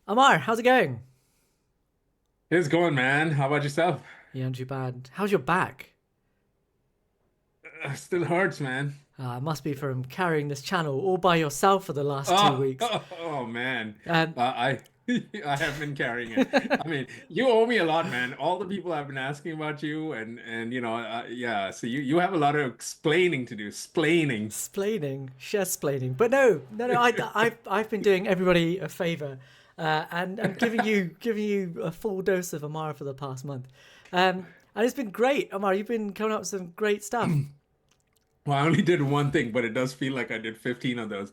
Ammar, how's it going? It's going, man. How about yourself? Yeah, not too bad. How's your back? Still hurts, man. It must be from carrying this channel all by yourself for the last two Oh, weeks. oh, man. Um, I I have been carrying it. I mean, you owe me a lot, man. All the people have been asking about you, and yeah. So you have a lot of explaining to do. Explaining. splaining, splaining. But no. I've been doing everybody a favour, and giving you a full dose of Ammar for the past month. And it's been great, Ammar. You've been coming up with some great stuff. Well, I only did one thing, but it does feel like I did 15 of those.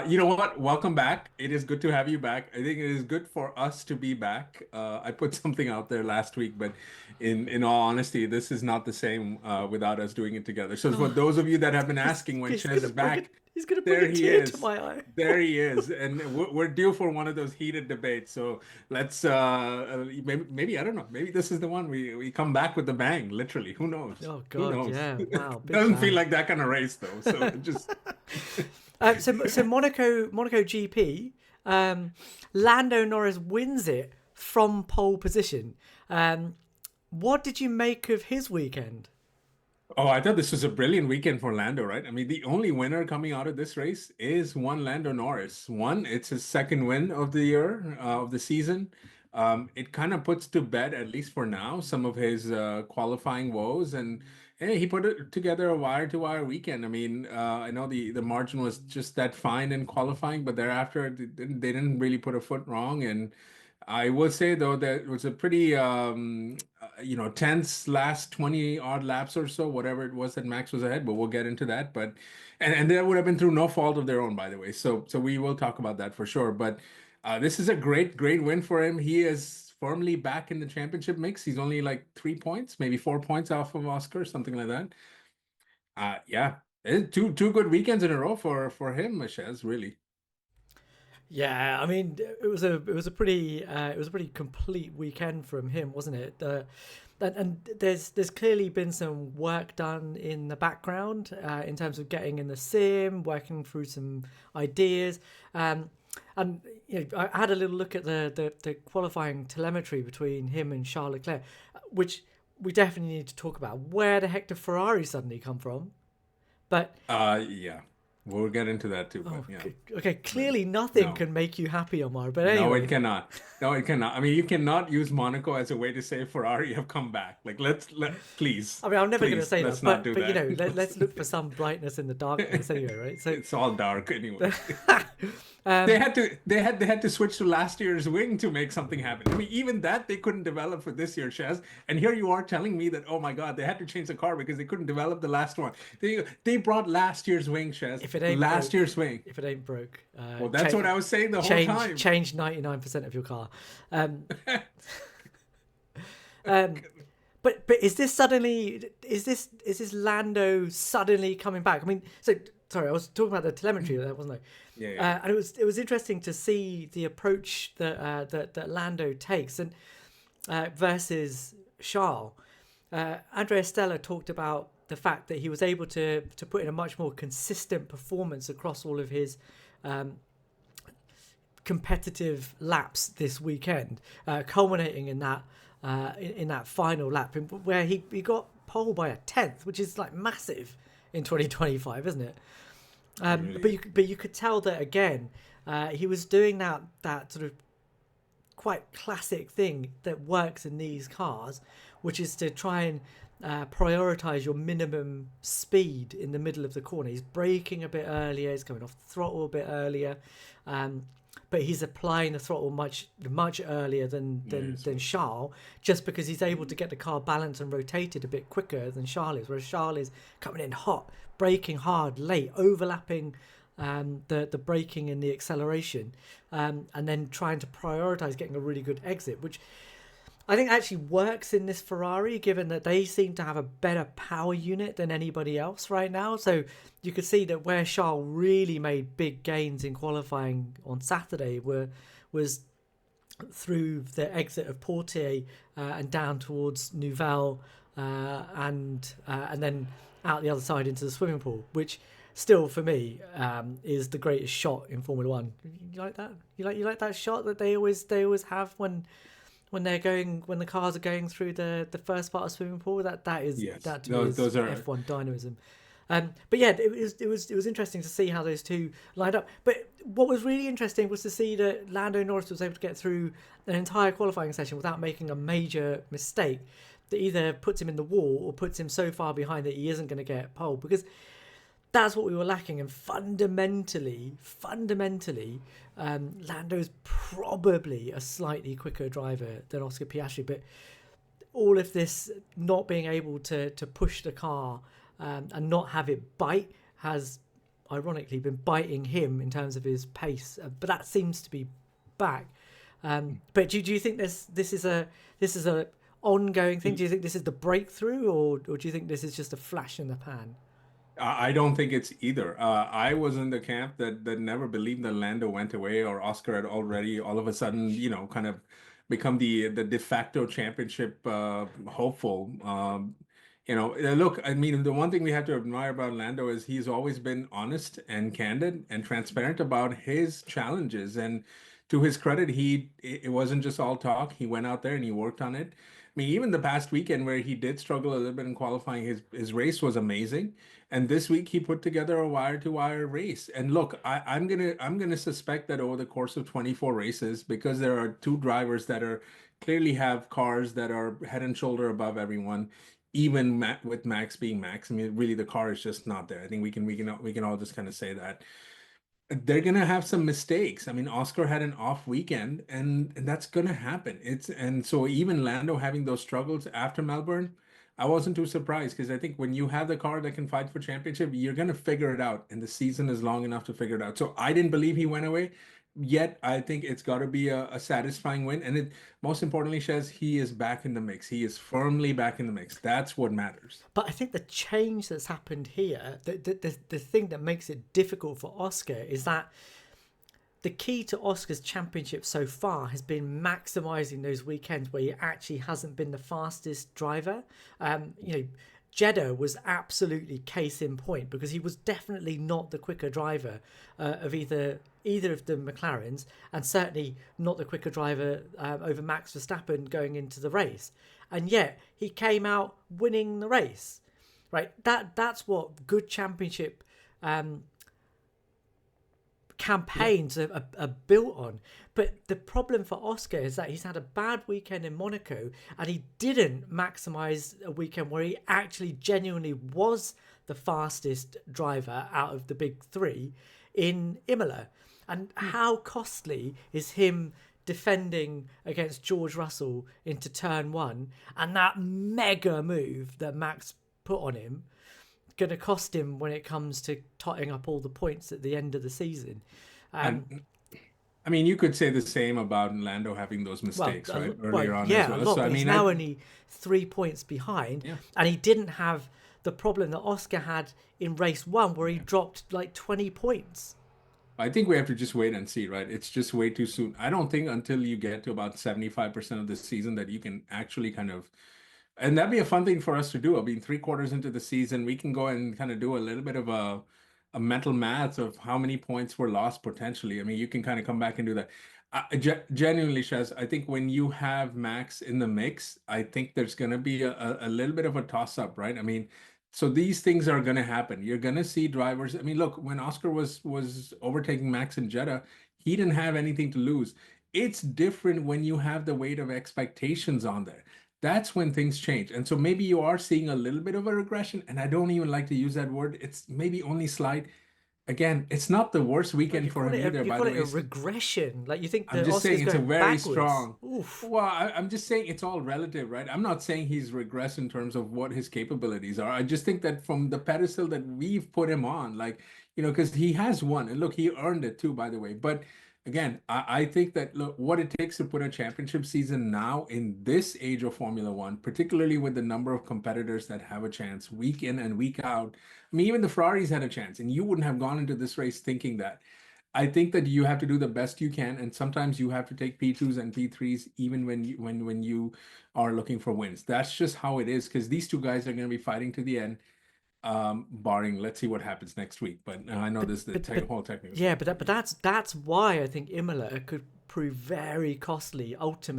You know what? Welcome back. It is good to have you back. I think it is good for us to be back. I put something out there last week, but in all honesty, this is not the same without us doing it together. So for Oh, those of you that have been he's, asking when he's Shez gonna is bring it. back, He's gonna bring there a he tear to is. my eye. There he is, and we're due for one of those heated debates. So let's maybe I don't know. Maybe this is the one we come back with the bang. Literally, who knows? Oh Who God, knows? yeah, wow, big Doesn't feel bang. like that kind of race though. So just So Monaco GP, Lando Norris wins it from pole position. Um, what did you make of his weekend? Oh, I thought this was a brilliant weekend for Lando, right? I mean, the only winner coming out of this race is one Lando Norris. One, it's his second win of the year, of the season. It kind of puts to bed, at least for now, some of his qualifying woes, and hey, he put it together a wire-to-wire weekend. I mean, I know the margin was just that fine in qualifying, but thereafter they didn't really put a foot wrong, and I will say though that it was a pretty tense last 20 odd laps or so, whatever it was that Max was ahead, but we'll get into that. But and that would have been through no fault of their own, by the way. So we will talk about that for sure. But this is a great win for him. He is firmly back in the championship mix. He's only like 3 points, maybe 4 points off of Oscar, something like that. Yeah. Two good weekends in a row for him, Shez, really. Yeah, I mean, it was a pretty complete weekend from him, wasn't it? And there's clearly been some work done in the background in terms of getting in the sim, working through some ideas. Um, and I had a little look at the qualifying telemetry between him and Charles Leclerc, which we definitely need to talk about. Where the heck did Ferrari suddenly come from? But Yeah. We'll get into that too, oh, but yeah. okay, But clearly nothing no. can make you happy, Omar. But No, it anyway, cannot. No, it cannot. I mean, you cannot use Monaco as a way to say Ferrari have come back. Like, please, I mean, I'm never going to please, say let's that, not do but that. let's look for some brightness in the darkness anyway, right? So, It's all dark anyway. They um, had to they had to switch to last year's wing to make something happen. I mean, even that they couldn't develop for this year, Shaz. And here you are telling me that, oh my God, they had to change the car because they couldn't develop the last one. They brought last year's wing, Shaz. if it ain't Last broke, year's wing. if it ain't broke, Well, that's what I was saying the whole time. change 99% of your car. Um, um, but is this Lando suddenly coming back? I mean, so sorry, I was talking about the telemetry there, wasn't Yeah, I? yeah. And it was interesting to see the approach that Lando takes and versus Charles. Andrea Stella talked about the fact that he was able to put in a much more consistent performance across all of his competitive laps this weekend, culminating in that final lap where he got pole by a tenth, which is like massive in 2025, isn't it? It Um, really but is. you could tell that again. He was doing that sort of quite classic thing that works in these cars, which is to try and prioritize your minimum speed in the middle of the corner. He's braking a bit earlier, he's going off the throttle a bit earlier, um, but he's applying the throttle much earlier than Yeah, than so than Charles, just because he's able to get the car balanced and rotated a bit quicker than Charles is. Whereas Charles is coming in hot, braking hard, late, overlapping the braking and the acceleration, and then trying to prioritize getting a really good exit, which I think actually works in this Ferrari, given that they seem to have a better power unit than anybody else right now. So you could see that where Charles really made big gains in qualifying on Saturday was through the exit of Portier and down towards Nouvelle and then out the other side into the swimming pool, which still for me is the greatest shot in Formula One. You like that? You like that shot that they always have when the cars are going through the first part of swimming pool. Yes, That to me is those are. F1 dynamism. But yeah, it was interesting to see how those two lined up. But what was really interesting was to see that Lando Norris was able to get through an entire qualifying session without making a major mistake that either puts him in the wall or puts him so far behind that he isn't going to get pole, because that's what we were lacking. And fundamentally, Lando's probably a slightly quicker driver than Oscar Piastri, but all of this not being able to push the car and not have it bite has ironically been biting him in terms of his pace, but that seems to be back. But do you think this is a ongoing thing? Do you think this is the breakthrough, or do you think this is just a flash in the pan? I don't think it's either. I was in the camp that never believed that Lando went away or Oscar had already all of a sudden, kind of become the de facto championship hopeful. Look, I mean, the one thing we have to admire about Lando is he's always been honest and candid and transparent about his challenges. And to his credit, it wasn't just all talk. He went out there and he worked on it. I mean, even the past weekend where he did struggle a little bit in qualifying, his race was amazing. And this week he put together a wire-to-wire race. And look, I'm gonna suspect that over the course of 24 races, because there are two drivers that are clearly have cars that are head and shoulder above everyone, even with Max being Max. I mean, really, the car is just not there. I think we can all just kind of say that they're gonna have some mistakes. I mean, Oscar had an off weekend, and that's gonna happen. And so even Lando having those struggles after Melbourne, I wasn't too surprised, because I think when you have the car that can fight for championship, you're gonna figure it out, and the season is long enough to figure it out. So I didn't believe he went away. Yet I think it's got to be a satisfying win, and most importantly, Shez, he is back in the mix. He is firmly back in the mix. That's what matters. But I think the change that's happened here, the thing that makes it difficult for Oscar is that the key to Oscar's championship so far has been maximising those weekends where he actually hasn't been the fastest driver. Jeddah was absolutely case in point, because he was definitely not the quicker driver of either of the McLarens, and certainly not the quicker driver over Max Verstappen going into the race. And yet he came out winning the race, right? That's what good championship campaigns are built on. But the problem for Oscar is that he's had a bad weekend in Monaco, and he didn't maximize a weekend where he actually genuinely was the fastest driver out of the big three in Imola. And how costly is him defending against George Russell into turn one, and that mega move that Max put on him going to cost him when it comes to totting up all the points at the end of the season. And I mean, you could say the same about Lando having those mistakes, right? Earlier on yeah, as well. a lot, So I but he's mean, now only 3 points behind, and he didn't have the problem that Oscar had in race one, where he dropped like 20 points. I think we have to just wait and see, right? It's just way too soon. I don't think until you get to about 75% of the season that you can actually kind of, and that'd be a fun thing for us to do. I mean, 3 quarters into the season, we can go and kind of do a little bit of a mental math of how many points were lost potentially. I mean, you can kind of come back and do that. Genuinely, Shaz, I think when you have Max in the mix, I think there's going to be a little bit of a toss up, right? I mean, so these things are going to happen. You're going to see drivers. I mean, look, when Oscar was overtaking Max in Jeddah, he didn't have anything to lose. It's different when you have the weight of expectations on there. That's when things change. And so maybe you are seeing a little bit of a regression. And I don't even like to use that word. It's maybe only slight. Again, it's not the worst weekend for him either, You by call the it way. a regression. Like, you think I'm the just saying Oscar's it's a going very backwards. strong. Oof. Well, I'm just saying it's all relative, right? I'm not saying he's regressed in terms of what his capabilities are. I just think that from the pedestal that we've put him on, like, because he has won, and look, he earned it too, by the way. But again, I think that, look, what it takes to put a championship season now in this age of Formula One, particularly with the number of competitors that have a chance week in and week out. I mean, even the Ferraris had a chance, and you wouldn't have gone into this race thinking that. I think that you have to do the best you can, and sometimes you have to take P2s and P3s even when you are looking for wins. That's just how it is, because these two guys are going to be fighting to the end. barring let's see what happens next week. But I know But this is the but but whole technical yeah, stuff. but that's why I think Imola could prove very costly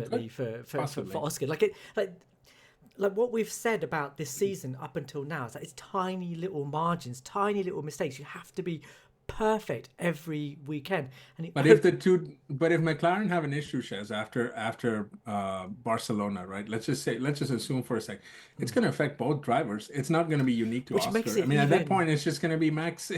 Good, ultimately for possibly. Oscar. Like what we've said about this season up until now is that it's tiny little margins, tiny little mistakes. You have to be perfect every weekend, and But if the two, but if McLaren have an issue, Shez, after Barcelona, right? Let's just assume for a sec, it's going to affect both drivers. It's not going to be unique to which makes Oscar. I it mean, at that even. point, it's just going to be Max.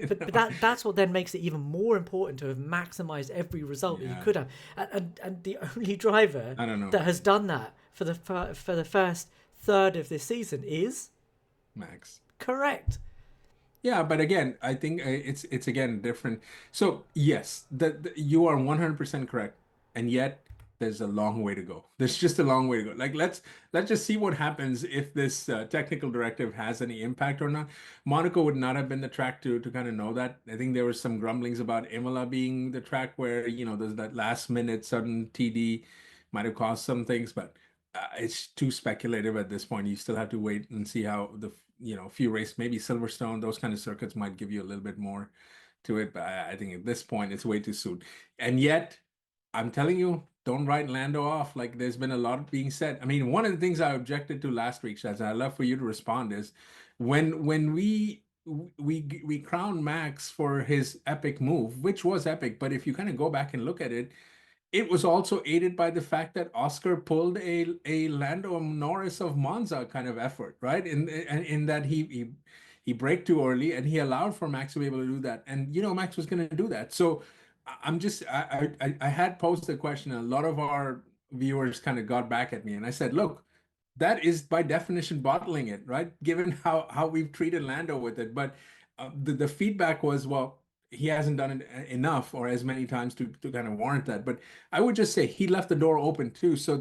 But that's what then makes it even more important to have maximised every result that he Yeah, could have, and the only driver I don't know, that has done that for the first third of this season is Max. correct. Yeah, but again, I think it's again different. So yes, you are 100% correct, and yet there's a long way to go. There's just a long way to go. Like let's just see what happens if this technical directive has any impact or not. Monaco would not have been the track to kind of know that. I think there was some grumblings about Imola being the track where there's that last minute sudden TD might have caused some things, but it's too speculative at this point. You still have to wait and see how few races, maybe Silverstone, those kind of circuits might give you a little bit more to it. But I think at this point, it's way too soon. And yet, I'm telling you, don't write Lando off. Like there's been a lot being said. I mean, one of the things I objected to last week, Shaz, and I'd love for you to respond, is when we crowned Max for his epic move, which was epic. But if you kind of go back and look at it, it was also aided by the fact that Oscar pulled a Lando Norris of Monza kind of effort, right? In that he braked too early and he allowed for Max to be able to do that. And Max was going to do that. So I'm just I had posed the question. A lot of our viewers kind of got back at me, and I said, look, that is by definition bottling it, right? Given how we've treated Lando with it, but the feedback was, well, he hasn't done it enough or as many times to kind of warrant that. But I would just say he left the door open too. So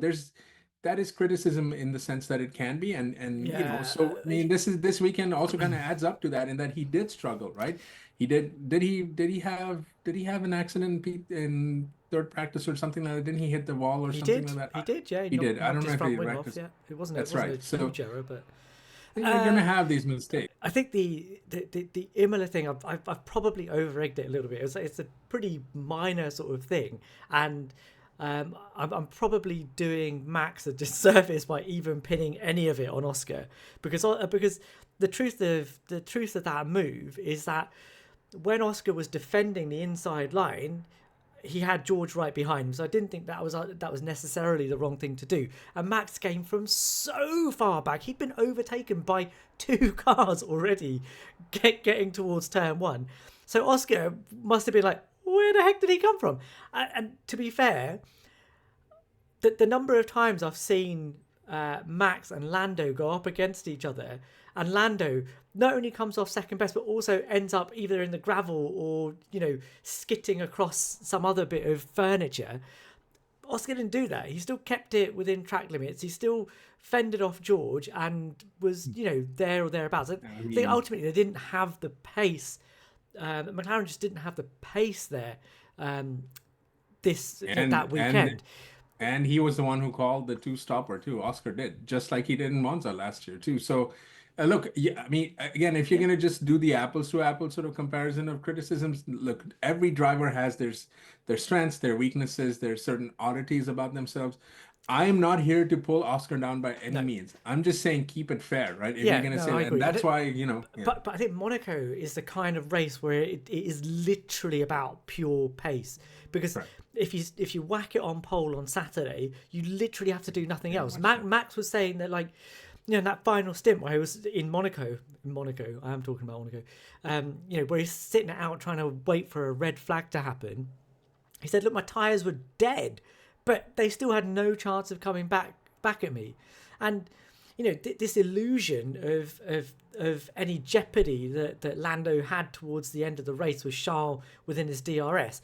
that is criticism in the sense that it can be, and Yeah, so I mean, this weekend also kind of adds up to that in that he did struggle, right? He did he have an accident in third practice or something like that? Didn't he hit the wall or he something like did. that? He did. Yeah, he He did. I knocked don't know his if he front wing wrecked off. his. Yeah, it That's wasn't a right. So huge error, but you're gonna uh, have these mistakes. I think the Imola thing, I've probably over egged it a little bit. It's a pretty minor sort of thing, and I'm probably doing Max a disservice by even pinning any of it on Oscar, because the truth of that move is that when Oscar was defending the inside line, he had George right behind him, so I didn't think that was necessarily the wrong thing to do. And Max came from so far back; he'd been overtaken by two cars already, getting towards turn one. So Oscar must have been like, "Where the heck did he come from?" And to be fair, the number of times I've seen Max and Lando go up against each other, and Lando not only comes off second best, but also ends up either in the gravel or skitting across some other bit of furniture. Oscar didn't do that. He still kept it within track limits. He still fended off George and was there or thereabouts. I I think mean, ultimately they didn't have the pace. McLaren just didn't have the pace there. Um, this and that and weekend. and he was the one who called the two stopper too. Oscar did, just like he did in Monza last year too. So, look, yeah, I mean, again, if you're Yeah, gonna just do the apples to apples sort of comparison of criticisms, look, every driver has their strengths, their weaknesses, there's certain oddities about themselves. I am not here to pull Oscar down by any no, means. I'm just saying keep it fair, right? If you're yeah, gonna no, say I that, and agree. that's why, yeah. But I think Monaco is the kind of race where it is literally about pure pace, because Correct. if you whack it on pole on Saturday, you literally have to do nothing Yeah, else. much so. Max was saying that, like, in that final stint where he was in Monaco, I am talking about Monaco, where he's sitting out trying to wait for a red flag to happen. He said, "Look, my tires were dead, but they still had no chance of coming back at me." And this illusion of any jeopardy that Lando had towards the end of the race with Charles within his DRS.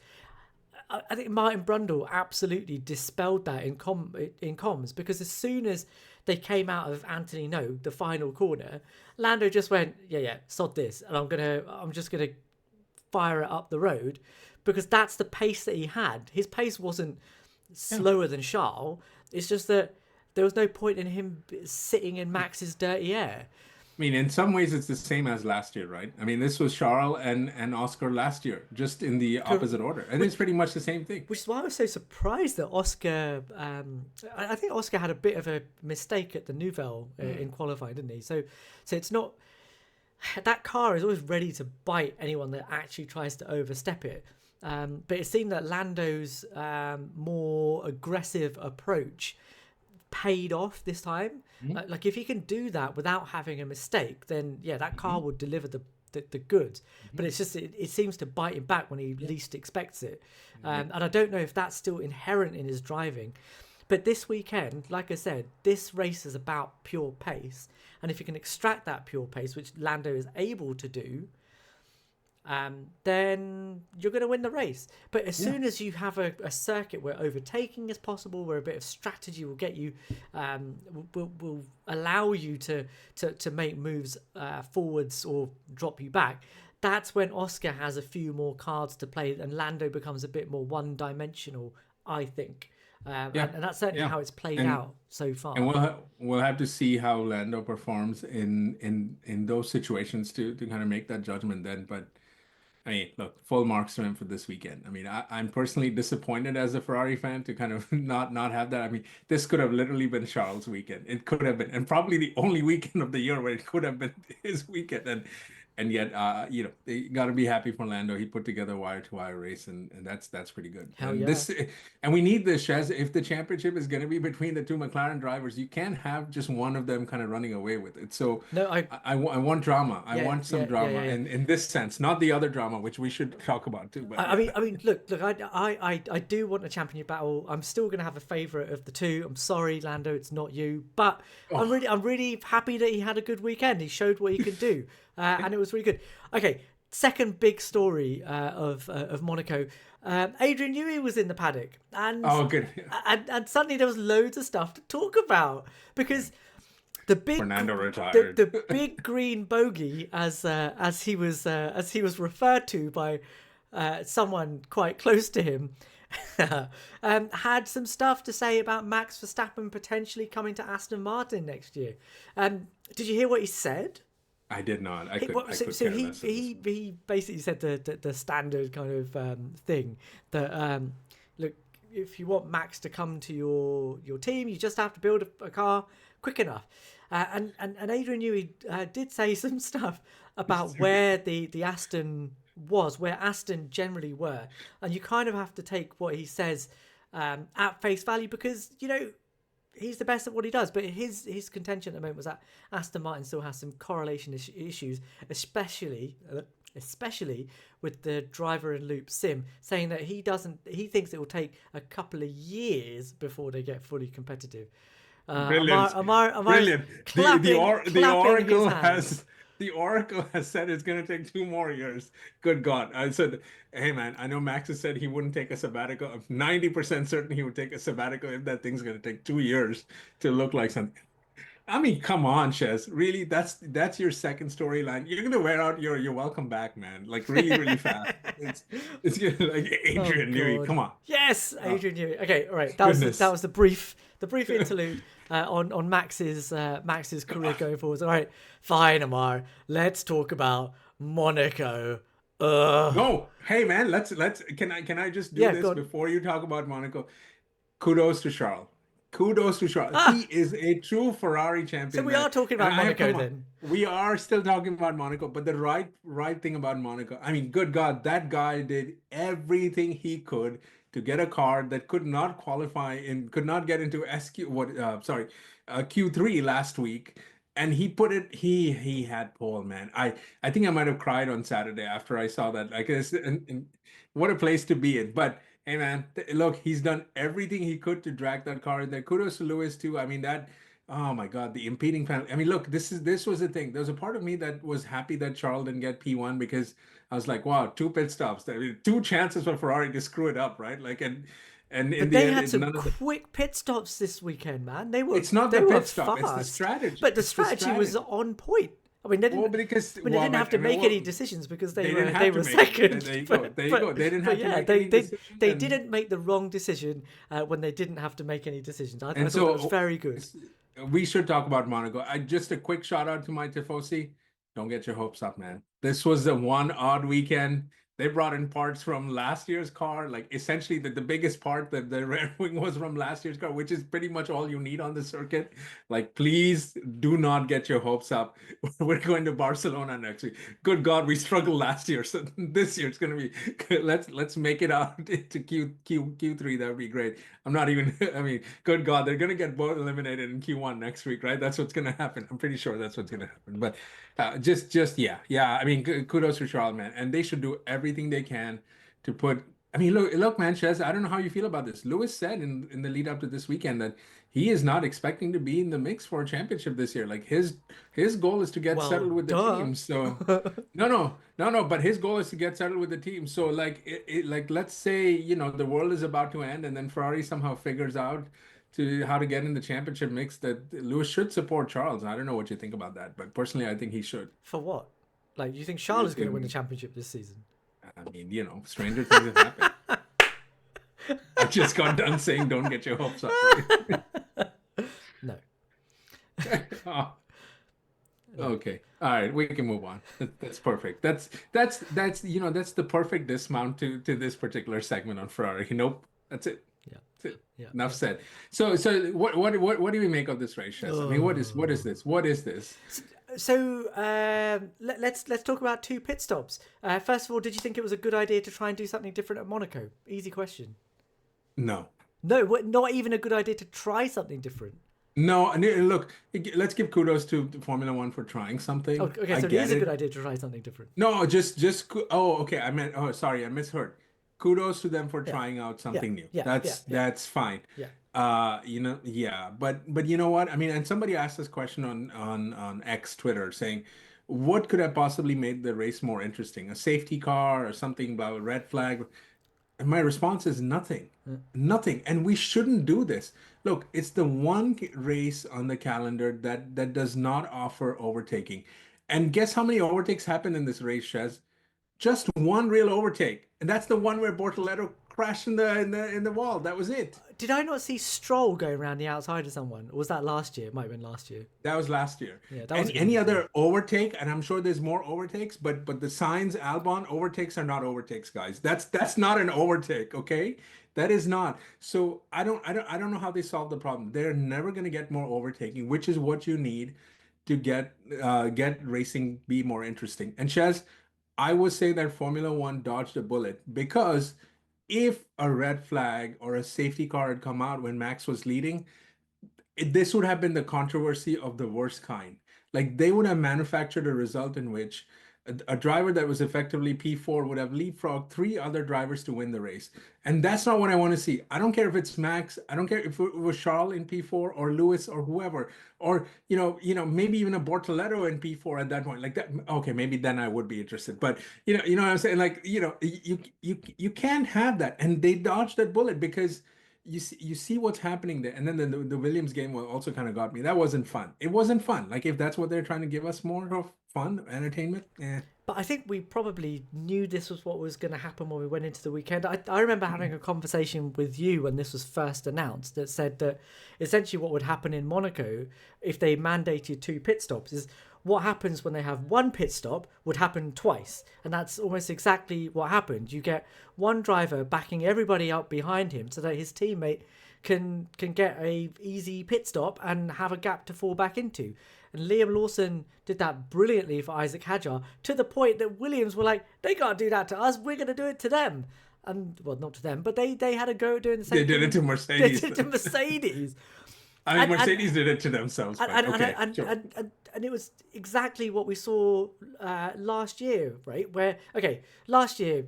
I think Martin Brundle absolutely dispelled that in comms, because as soon as they came out of Anthony No, the final corner, Lando just went, yeah, sod this, and I'm just gonna fire it up the road, because that's the pace that he had. His pace wasn't Yeah. slower than Charles. It's just that there was no point in him sitting in Max's dirty air. I mean, in some ways, it's the same as last year, right? I mean, this was Charles and Oscar last year, just in the opposite order, and it's pretty much the same thing. Which is why I was so surprised that Oscar. I think Oscar had a bit of a mistake at the Nouvelle in qualifying, didn't he? So it's not that car is always ready to bite anyone that actually tries to overstep it. But it seemed that Lando's more aggressive approach paid off this time. Like if he can do that without having a mistake, then yeah, that car will deliver the goods. But it's just it seems to bite him back when he least expects it. And I don't know if that's still inherent in his driving. But this weekend, like I said, this race is about pure pace. And if you can extract that pure pace, which Lando is able to do, then you're going to win the race. But as soon as you have a circuit where overtaking is possible, where a bit of strategy will get you, will allow you to make moves forwards or drop you back, that's when Oscar has a few more cards to play and Lando becomes a bit more one-dimensional, I think. And that's certainly how it's played out so far. And we'll have to see how Lando performs in those situations to kind of make that judgment then. But I mean, look, full marks to him for this weekend. I mean, I'm personally disappointed as a Ferrari fan to kind of not have that. I mean, this could have literally been Charles' weekend. It could have been, and probably the only weekend of the year where it could have been his weekend. And yet, they got to be happy for Lando. He put together a wire-to-wire race, and that's pretty good. Hell and yeah. And we need this, Shez. If the championship is going to be between the two McLaren drivers, you can't have just one of them kind of running away with it. So No, I want drama. I want some drama yeah. in this sense, not the other drama, which we should talk about too. But I mean, look. I do want a championship battle. I'm still going to have a favourite of the two. I'm sorry, Lando, it's not you. But I'm really happy that he had a good weekend. He showed what he could do, and it was really good. Okay, second big story of Monaco. Adrian Newey was in the paddock, and good. and suddenly there was loads of stuff to talk about because the big Fernando retired. the big green bogey, as he was referred to by someone quite close to him, had some stuff to say about Max Verstappen potentially coming to Aston Martin next year. Did you hear what he said? I did not. So he basically said the standard kind of thing that look, if you want Max to come to your team, you just have to build a car quick enough. And Adrian Newey did say some stuff about where the Aston was, where Aston generally were, and you kind of have to take what he says at face value because he's the best at what he does, but his contention at the moment was that Aston Martin still has some correlation issues, especially with the driver in loop sim, saying that he thinks it will take a couple of years before they get fully competitive. Brilliant. Brilliant. The Oracle has said it's going to take 2 more years. Good God. I said, hey, man, I know Max has said he wouldn't take a sabbatical. I'm 90% certain he would take a sabbatical if that thing's going to take 2 years to look like something. I mean, come on, Shez. Really, that's your second storyline. You're going to wear out your welcome back, man. Like really, really fast. It's like Adrian Newey. Come on. Yes, Adrian Newey. Okay, all right. That was the brief interlude on Max's career going forward. All right, fine, Ammar. Let's talk about Monaco. No, hey man, let's can I just do this before you talk about Monaco? Kudos to Charles. He is a true Ferrari champion. So we are talking about Monaco then. We are still talking about Monaco, but the right thing about Monaco, I mean, good God, that guy did everything he could to get a car that could not qualify and could not get into Q3 last week. And he put it, he had pole, man. I think I might have cried on Saturday after I saw that. Like, what a place to be in. But hey, man, look, he's done everything he could to drag that car in there. Kudos to Lewis, too. I mean, oh my God, the impeding penalty. I mean, look, this was the thing. There was a part of me that was happy that Charles didn't get P1 because I was like, wow, 2 pit stops. I mean, 2 chances for Ferrari to screw it up, right? Like, and but they had some quick pit stops this weekend, man. It's not the pit stop, it's the strategy. But the strategy was on point. I mean, they didn't, they didn't have to make any decisions because they were second. There you go. They didn't have to make any decisions. They didn't make the wrong decision when they didn't have to make any decisions. I thought it was very good. we should talk about Monaco. Just a quick shout out to my Tifosi. Don't get your hopes up, man. This was the one odd weekend. They brought in parts from last year's car, like essentially the biggest part that the rear wing was from last year's car, which is pretty much all you need on the circuit. Like, please do not get your hopes up. We're going to Barcelona next week. Good God, we struggled last year, so this year it's going to be. Let's make it out to Q3. That would be great. I'm not even. I mean, good God, they're going to get both eliminated in Q1 next week, right? That's what's going to happen. I'm pretty sure that's what's going to happen. But yeah. I mean, kudos to Charles, man, and they should do everything they can to put. I mean, look, man, Shez, I don't know how you feel about this. Lewis said in the lead up to this weekend that he is not expecting to be in the mix for a championship this year. Like his goal is to get settled with the team. So no. But his goal is to get settled with the team. So like like let's say the world is about to end, and then Ferrari somehow figures out to how to get in the championship mix, that Lewis should support Charles. I don't know what you think about that, but personally, I think he should. For what? Like, you think Charles is going to win the championship this season? I mean, stranger things have happened. I just got done saying, don't get your hopes up. No. Oh, okay. All right, we can move on. That's perfect. That's the perfect dismount to this particular segment on Ferrari. Nope. That's it. Yeah. Enough said. So what do we make of this race, Shez? I mean, what is this? What is this? So let's talk about 2 pit stops. First of all, did you think it was a good idea to try and do something different at Monaco? Easy question. No, not even a good idea to try something different. No, and look, let's give kudos to Formula One for trying something. Okay, so it is a good idea to try something different. No, okay. Sorry, I misheard. Kudos to them for trying out something new. That's fine. Yeah. But you know what? I mean, and somebody asked this question on X Twitter saying, what could have possibly made the race more interesting? A safety car or something about a red flag? And my response is nothing. Nothing. And we shouldn't do this. Look, it's the one race on the calendar that does not offer overtaking. And guess how many overtakes happened in this race, Shez? Just one real overtake, and that's the one where Bortoleto crashed in the wall. That was it. Did I not see Stroll going around the outside of someone? Or was that last year? It might have been last year. That was last year. Yeah, that was any other overtake, and I'm sure there's more overtakes, but the Sainz Albon overtakes are not overtakes, guys. That's not an overtake, okay? That is not. So I don't know how they solve the problem. They're never going to get more overtaking, which is what you need to get racing be more interesting. And Shez, I would say that Formula One dodged a bullet, because if a red flag or a safety car had come out when Max was leading, this would have been the controversy of the worst kind. Like, they would have manufactured a result in which a driver that was effectively P4 would have leapfrogged 3 other drivers to win the race. And that's not what I want to see. I don't care if it's Max. I don't care if it was Charles in P4 or Lewis or whoever, or, maybe even a Bortoleto in P4 at that point. Like that. Okay, maybe then I would be interested. But, you know what I'm saying? Like, you can't have that. And they dodged that bullet, because you see what's happening there. And then the Williams game also kind of got me. That wasn't fun. It wasn't fun. Like, if that's what they're trying to give us, more of fun, entertainment. But I think we probably knew this was what was going to happen when we went into the weekend. I remember having a conversation with you when this was first announced that said that essentially what would happen in Monaco if they mandated 2 pit stops is what happens when they have 1 pit stop would happen twice. And that's almost exactly what happened. You get one driver backing everybody up behind him so that his teammate can get a easy pit stop and have a gap to fall back into. And Liam Lawson did that brilliantly for Isaac Hadjar, to the point that Williams were like, they can't do that to us, we're going to do it to them. And, well, not to them, but they had a go at doing the same thing. They did it to Mercedes. They did it to Mercedes. I mean, Mercedes did it to themselves. And it was exactly what we saw last year, right? Where, last year,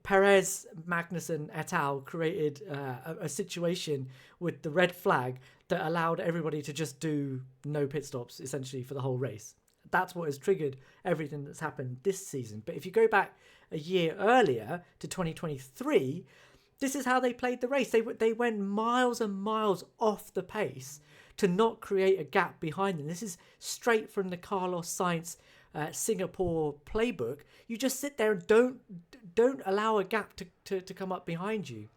Perez, Magnussen, et al. Created a situation with the red flag that allowed everybody to just do no pit stops, essentially, for the whole race. That's what has triggered everything that's happened this season. But if you go back a year earlier to 2023, this is how they played the race. They went miles and miles off the pace to not create a gap behind them. This is straight from the Carlos Sainz Singapore playbook. You just sit there and don't allow a gap to come up behind you.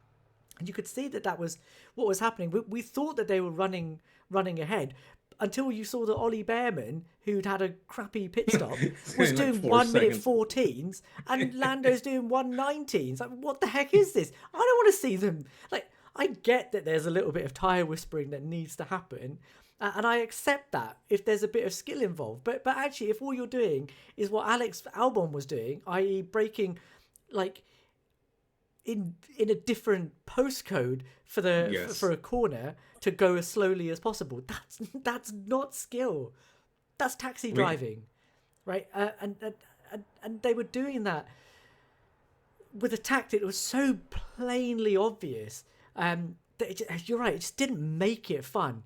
And you could see that was what was happening. We thought that they were running ahead until you saw that Ollie Behrman, who'd had a crappy pit stop, was doing 1 minute 14s, and Lando's doing 1:19s. Like, what the heck is this? I don't want to see them. Like, I get that there's a little bit of tyre whispering that needs to happen, and I accept that if there's a bit of skill involved. But actually, if all you're doing is what Alex Albon was doing, i.e. braking like in a different postcode for a corner to go as slowly as possible, that's not skill. That's taxi driving, right? And they were doing that with a tactic that was so plainly obvious. You're right, it just didn't make it fun.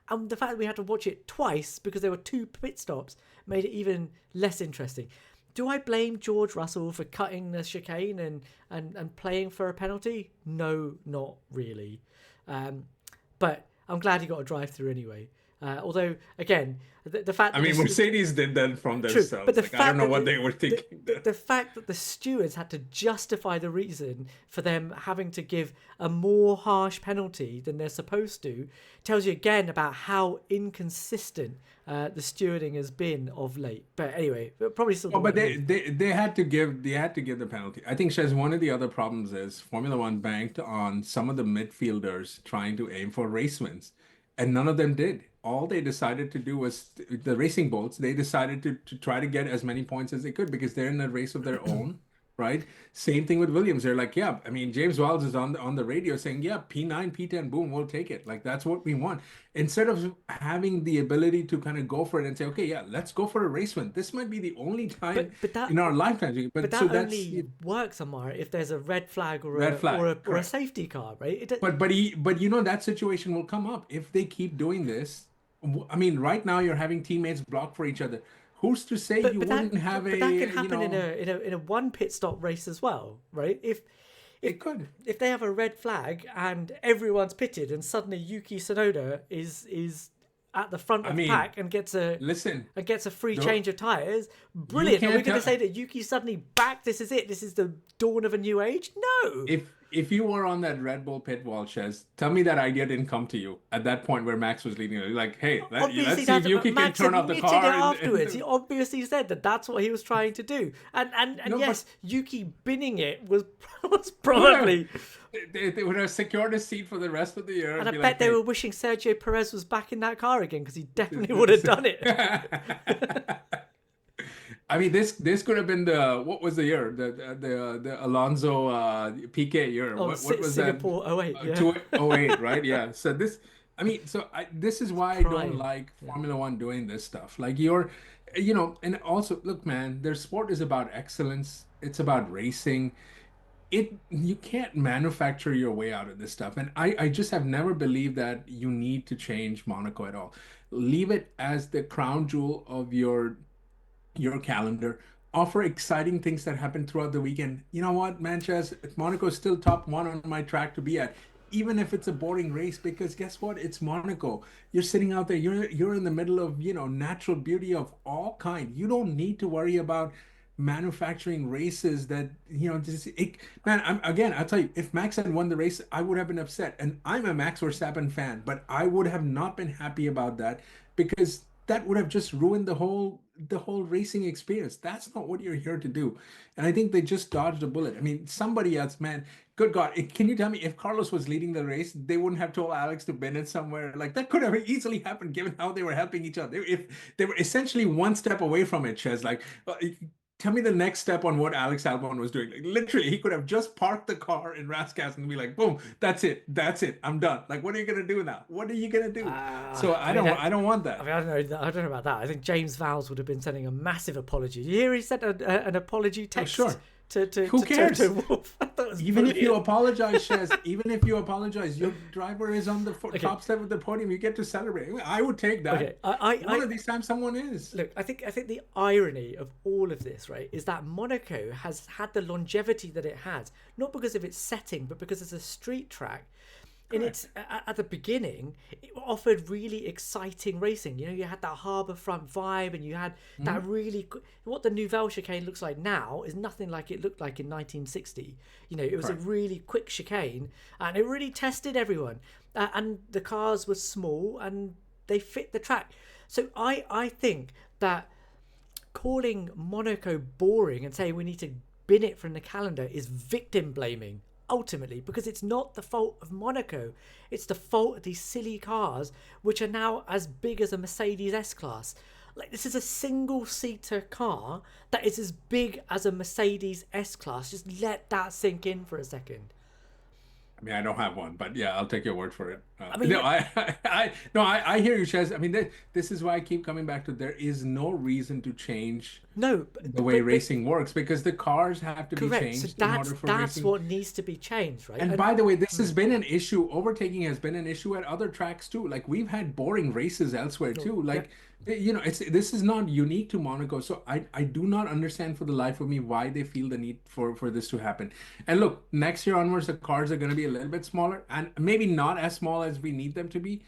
And the fact that we had to watch it twice because there were 2 pit stops made it even less interesting. Do I blame George Russell for cutting the chicane and playing for a penalty? No, not really. But I'm glad he got a drive-through anyway. Although, again, the fact that... Mercedes did that from themselves. True, but I don't know what they were thinking. The fact that the stewards had to justify the reason for them having to give a more harsh penalty than they're supposed to tells you again about how inconsistent the stewarding has been of late. But anyway, probably still... but they had to give the penalty. I think, Shez, one of the other problems is Formula One banked on some of the midfielders trying to aim for race wins, and none of them did. All they decided to do was, the Racing Bolts, they decided to try to get as many points as they could because they're in a race of their own, right? Same thing with Williams. They're like, yeah, James Wells is on the radio saying, yeah, P9, P10, boom, we'll take it. Like, that's what we want. Instead of having the ability to kind of go for it and say, okay, yeah, let's go for a race win. This might be the only time in our lifetime. But that only works, Ammar, if there's a red flag or a safety car, right? But that situation will come up if they keep doing this. Right now you're having teammates block for each other. Who's to say you wouldn't have a... But that could happen in a one pit stop race as well, right? It could. If they have a red flag and everyone's pitted and suddenly Yuki Tsunoda is at the front of the pack and gets a free change of tyres, brilliant. Are we going to say that Yuki suddenly back? This is it. This is the dawn of a new age? No. If you were on that Red Bull pit wall, Shez, tell me that idea didn't come to you at that point where Max was leading. You're like, hey, let's see if Yuki can turn off the car. Afterwards, he obviously said that that's what he was trying to do. And yes, Yuki binning it was probably... They would have secured a seat for the rest of the year. And I bet they were wishing Sergio Perez was back in that car again because he definitely would have done it. This could have been what was the year? The Alonso Piquet year. Oh, what was Singapore that? 08, yeah. 08, right? Yeah. So this is why I don't like Formula One doing this stuff. Like and also look, man, their sport is about excellence. It's about racing. You can't manufacture your way out of this stuff. And I just have never believed that you need to change Monaco at all. Leave it as the crown jewel of your calendar. Offer exciting things that happen throughout the weekend. You know what, Manchester, Monaco is still top 1 on my track to be at, even if it's a boring race, because guess what? It's Monaco. You're sitting out there. You're in the middle of natural beauty of all kind. You don't need to worry about manufacturing races that I'll tell you, if Max had won the race, I would have been upset, and I'm a Max Verstappen fan, but I would have not been happy about that because that would have just ruined the whole racing experience. That's not what you're here to do. And I think they just dodged a bullet. Somebody else, man, good God, can you tell me if Carlos was leading the race, they wouldn't have told Alex to bin it somewhere? Like, that could have easily happened given how they were helping each other. If they were essentially one step away from it, Shez, like, tell me the next step on what Alex Albon was doing. Like, literally, he could have just parked the car in Rascasse and be like, boom, that's it, I'm done. Like, what are you gonna do now? What are you gonna do? So I don't want that. I don't know about that. I think James Vowles would have been sending a massive apology. You hear he sent an apology text? Oh, sure. Who cares? To Wolf. Even if you apologize, Shez, your driver is on the top step of the podium. You get to celebrate. I would take that. Okay. One of these times someone is. Look, I think the irony of all of this, right, is that Monaco has had the longevity that it has, not because of its setting, but because it's a street track. And it's at the beginning, offered really exciting racing. You had that harbour front vibe, and you had that really. What the Nouvelle chicane looks like now is nothing like it looked like in 1960. It was a really quick chicane, and it really tested everyone. And the cars were small, and they fit the track. So I think that calling Monaco boring and saying we need to bin it from the calendar is victim blaming ultimately, because it's not the fault of Monaco. It's the fault of these silly cars, which are now as big as a Mercedes S-Class. Like, this is a single-seater car that is as big as a Mercedes S-Class. Just let that sink in for a second. I mean, I don't have one, but yeah, I'll take your word for it. I mean, No, I hear you, Shez. I mean, this is why I keep coming back to there is no reason to change no, the way racing works, because the cars have to be correct. So changed in order for that's racing. what needs to be changed, right? And by the way, this has been an issue. Overtaking has been an issue at other tracks too. Like, we've had boring races elsewhere too. Like, this is not unique to Monaco. So I do not understand for the life of me why they feel the need for this to happen. And look, next year onwards, the cars are going to be a little bit smaller, and maybe not as small as we need them to be.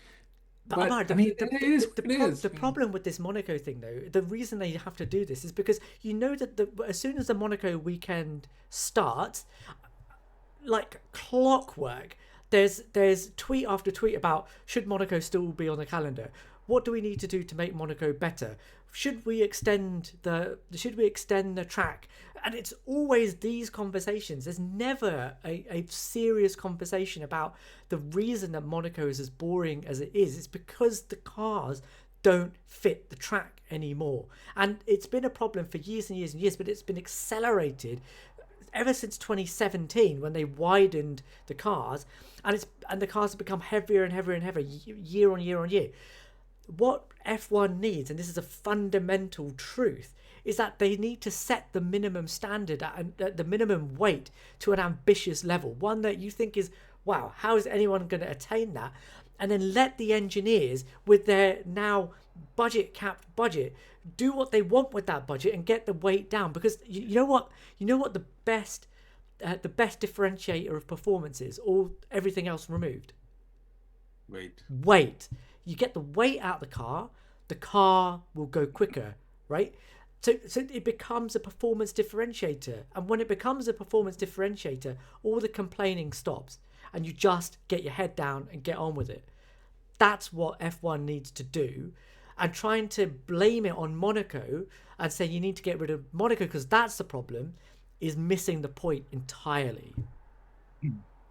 But Ammar, I mean, it is what it is. the problem with this Monaco thing, though, the reason they have to do this is because that as soon as the Monaco weekend starts, like clockwork, there's tweet after tweet about, should Monaco still be on the calendar? What do we need to do to make Monaco better? Should we extend the track? And it's always these conversations. There's never a serious conversation about the reason that Monaco is as boring as it is. It's because the cars don't fit the track anymore. And it's been a problem for years and years and years, but it's been accelerated ever since 2017 when they widened the cars, and the cars have become heavier and heavier and heavier year on year on year. What F1 needs, and this is a fundamental truth, is that they need to set the minimum standard at the minimum weight to an ambitious level, one that you think is, wow, how is anyone going to attain that? And then let the engineers, with their now capped budget, do what they want with that budget and get the weight down. Because you know what the best differentiator of performance is, all everything else removed. Weight. You get the weight out of the car will go quicker, right? So it becomes a performance differentiator. And when it becomes a performance differentiator, all the complaining stops and you just get your head down and get on with it. That's what F1 needs to do. And trying to blame it on Monaco and say you need to get rid of Monaco because that's the problem is missing the point entirely.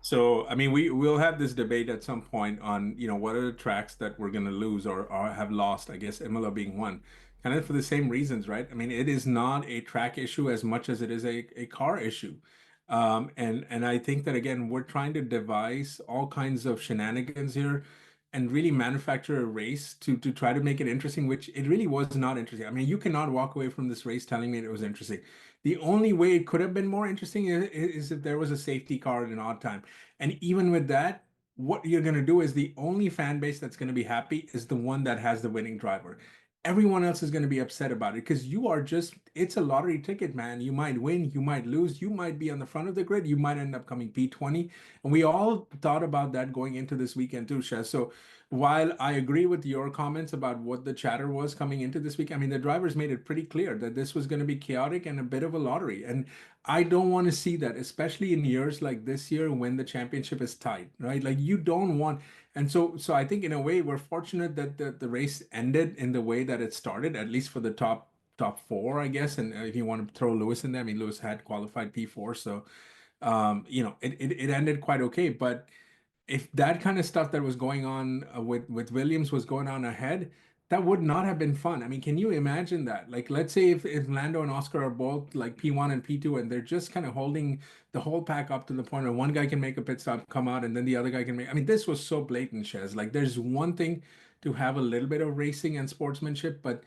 So, I mean, we'll have this debate at some point on, what are the tracks that we're going to lose or have lost, I guess Imola being one, kind of for the same reasons, right? I mean, it is not a track issue as much as it is a car issue. And I think that, again, we're trying to devise all kinds of shenanigans here and really manufacture a race to try to make it interesting, which it really was not interesting. I mean, you cannot walk away from this race telling me it was interesting. The only way it could have been more interesting is if there was a safety car at an odd time. And even with that, what you're going to do is the only fan base that's going to be happy is the one that has the winning driver. Everyone else is going to be upset about it because it's a lottery ticket, man. You might win, you might lose, you might be on the front of the grid, you might end up coming P20. And we all thought about that going into this weekend too, Shez. So while I agree with your comments about what the chatter was coming into this week, I mean, the drivers made it pretty clear that this was going to be chaotic and a bit of a lottery. And I don't want to see that, especially in years like this year when the championship is tight, right? Like, you don't want. And so I think in a way we're fortunate that the race ended in the way that it started, at least for the top four, I guess. And if you want to throw Lewis in there, I mean, Lewis had qualified P4, so it ended quite okay. But if that kind of stuff that was going on with Williams was going on ahead, that would not have been fun. I mean, can you imagine that? Like, let's say if Lando and Oscar are both like P1 and P2, and they're just kind of holding the whole pack up to the point where one guy can make a pit stop, come out, and then the other guy can make. I mean, this was so blatant, Shez. Like, there's one thing to have a little bit of racing and sportsmanship, but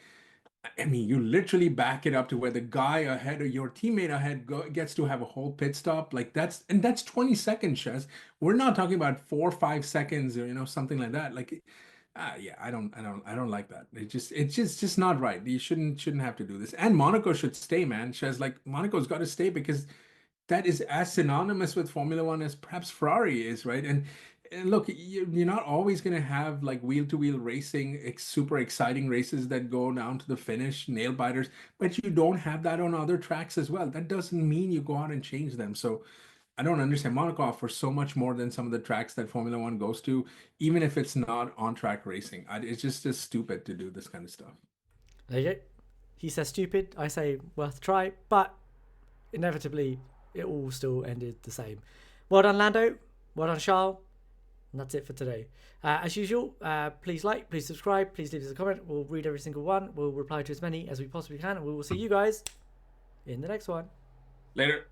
I mean, you literally back it up to where the guy ahead or your teammate ahead gets to have a whole pit stop. Like, that's 20 seconds, Shez. We're not talking about 4 or 5 seconds or something like that. Like, yeah, I don't like that. It's just not right. You shouldn't have to do this. And Monaco should stay, man. Shez, like, Monaco's got to stay because that is as synonymous with Formula One as perhaps Ferrari is, right? And look, you're not always going to have like wheel-to-wheel racing, super exciting races that go down to the finish, nail biters, but you don't have that on other tracks as well. That doesn't mean you go out and change them. So I don't understand. Monaco offers so much more than some of the tracks that Formula One goes to, even if it's not on-track racing. It's just stupid to do this kind of stuff. There you go. He says stupid. I say worth a try, but inevitably it all still ended the same. Well done, Lando. Well done, Charles. And that's it for today. As usual, please like, please subscribe, please leave us a comment. We'll read every single one. We'll reply to as many as we possibly can, and we will see you guys in the next one. Later.